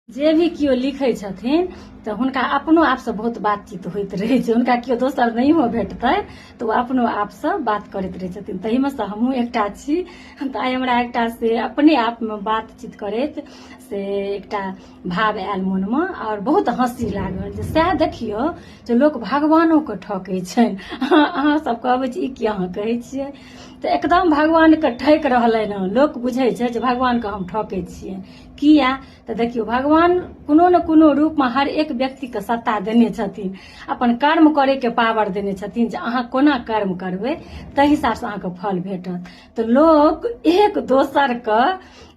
जे भी कियो लिखै छथिन तऽ हुनका अपनो आपसँ बहुत बातचीत होइत रहै छै। हुनका कियो दोसर नहियो भेटतै तऽ ओ अपनो आपसँ बात करैत रहै छथिन। तहीमे सँ हमहूँ एकटा छी। तऽ आइ हमरा एकटा से अपने आपमे बातचीत करैत से एकटा भाव आयल मोनमे आओर बहुत हँसी लागल जे सएह देखियौ जे लोक भगवानोके ठकै छनि। अहाँ सब कहबै ई कि अहाँ कहै छियै, तऽ एकदम भगवानके ठकि रहलनि हँ। लोक बुझै छै जे भगवानके हम ठकै छियै। किया तऽ देखियौ, भगवान कोनो न कोनो रूपमे हर एक व्यक्तिके सत्ता देने छथिन, अपन कर्म करैके पावर देने छथिन जे अहाँ कोना कर्म करबै ताहि हिसाबसँ अहाँके फल भेटत। तऽ लोक एक दोसरके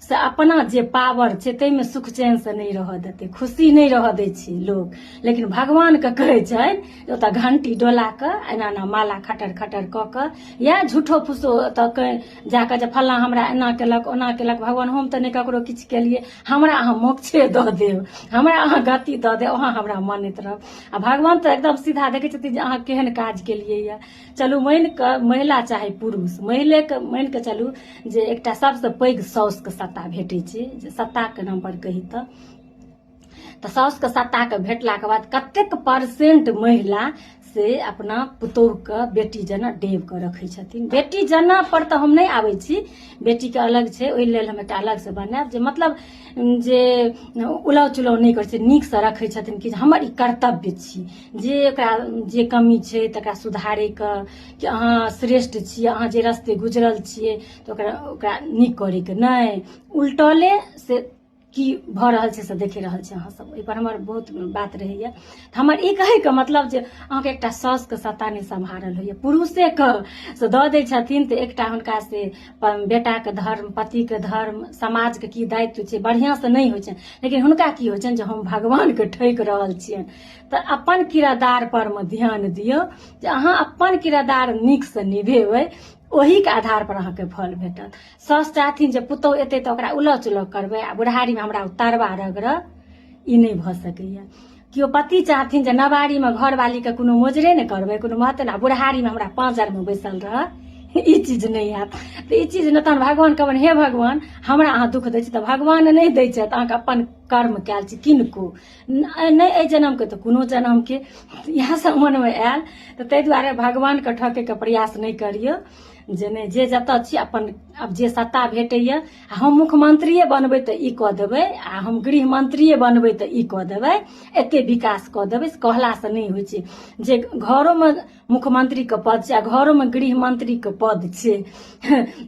से अपना जे पावर छै ताहिमे सुख चैनसँ नहि रहऽ देतै, खुशी नहि रहऽ दै छै लोक। लेकिन भगवानके कहै छनि ओतऽ घंटी डोला कऽ एना एना माला खटर खटर कऽ कऽ या झूठो फूसो ओतऽ जाकऽ जे फल्लाँ हमरा एना केलक ओना केलक, भगवान हम तऽ नहि ककरो किछु केलियै, हमरा अहाँ मोक्षे दऽ देब, हमरा अहाँ गति दऽ देब, अहाँ हमरा मानैत रहब। आ भगवान तऽ एकदम सीधा देखै छथिन जे अहाँ केहन काज केलियै यऽ। चलू मानि कऽ महिला चाहे पुरुष, महिलेके मानि कऽ चलू जे एकटा सबसँ पैघ साउसके सत्ता भेटै छै, जे सत्ताके नाम पर कही तऽ साउसके सत्ताके भेटलाके बाद कतेक परसेंट महिला से अपना पुतोहुके बेटी जेना डेब कऽ रखै छथिन। बेटी जेना पर तऽ हम नहि आबै छी, बेटीके अलग छै, ओहि लेल हम एकटा अलगसँ बनायब जे मतलब जे उलाउ चुलाउ नहि करै छै, नीकसँ रखै छथिन कि हमर ई कर्तव्य छी जे ओकरा जे कमी छै तकरा सुधारैके, कि अहाँ श्रेष्ठ छियै, अहाँ जे रस्ते गुजरल छियै तऽ ओकरा नीक करैके नहि, उल्टले से की भऽ रहल छै से देखि रहल छै अहाँ सब। ओहिपर हमर बहुत बात रहैया। हमर ई कहैके मतलब जे अहाँके एकटा साउसके सत्ता नहि सम्हारल होइए, पुरुषेके से दऽ दै छथिन तऽ एकटा हुनका से बेटाके धर्म, पतिके धर्म, समाजके की दायित्व छै बढ़िआँसँ नहि होइ छनि। लेकिन हुनका की होइ छनि जे हम भगवानके ठकि रहल छियनि। तऽ अपन किरदार परमे ध्यान दियौ जे अहाँ अपन किरदार नीकसँ निभेबै, ओहीके आधार पर अहाँके फल भेटत। साउस चाहथिन जे पुतहु एतै तऽ ओकरा उलह चुलह करबै आ बुढ़ारीमे हमरा उतारबा रगड़, ई नहि भऽ सकैया। केओ पति चाहथिन जे नवारीमे घरवालीके कोनो मोजरे नहि करबै, कोनो महत्व नहि, बुढ़ारीमे हमरा पाँजरमे बैसल रह, ई चीज नहि हैत। तऽ ई चीज नहि, तहन भगवान कहबनि हे भगवान हमरा अहाँ दुःख दै छी, तऽ भगवान नहि दै छथि, अहाँके अपन कर्म कयल छी किनको नहि एहि जन्मके तऽ कोनो जन्मके। इएह सब मनमे आयल। तऽ ताहि दुआरे भगवानके ठकैके प्रयास नहि करियौ, जे नहि, जे जतऽ छी अपन अब जे सत्ता भेटैया, हम मुख्यमंत्रिये बनबै तऽ ई कऽ देबै, आ हम गृह मंत्रिये बनबै तऽ ई कऽ देबै, एते विकास कऽ देबै, कहलासँ नहि होइ छै। जे घरोमे मुख्यमंत्रीके पद छै आ घरोमे गृह मंत्रीके पद छै,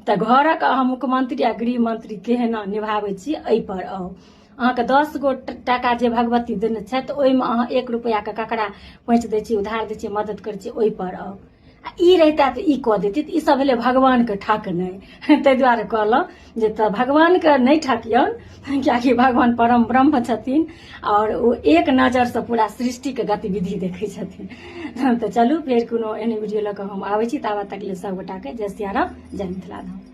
तऽ घरक अहाँ मुख्यमंत्री आ गृह मंत्री केहना निभाबै छी एहि पर आउ। अहाँके 10 गो टाका जे भगवती देने छथि ओहिमे अहाँ 1 रुपैयाके ककरा पैंच दै छियै, उधार दै छियै, मदद करै छियै, ओहि पर आउ। आ ई रहिता तऽ ई कऽ देती, तऽ ई सब भेलै भगवानके ठकनाइ। ताहि दुआरे कहलहुँ जे तऽ भगवानके नहि ठकियौन, कियाकि भगवान परम ब्रह्म छथिन आओर ओ एक नजरसँ पूरा सृष्टिके गतिविधि देखै छथिन। तऽ चलू फेर कोनो एहन वीडियो लऽ कऽ हम आबै छी, ताबत तक लेल सबगोटाके जय सिया राम, जय मिथिला धाम।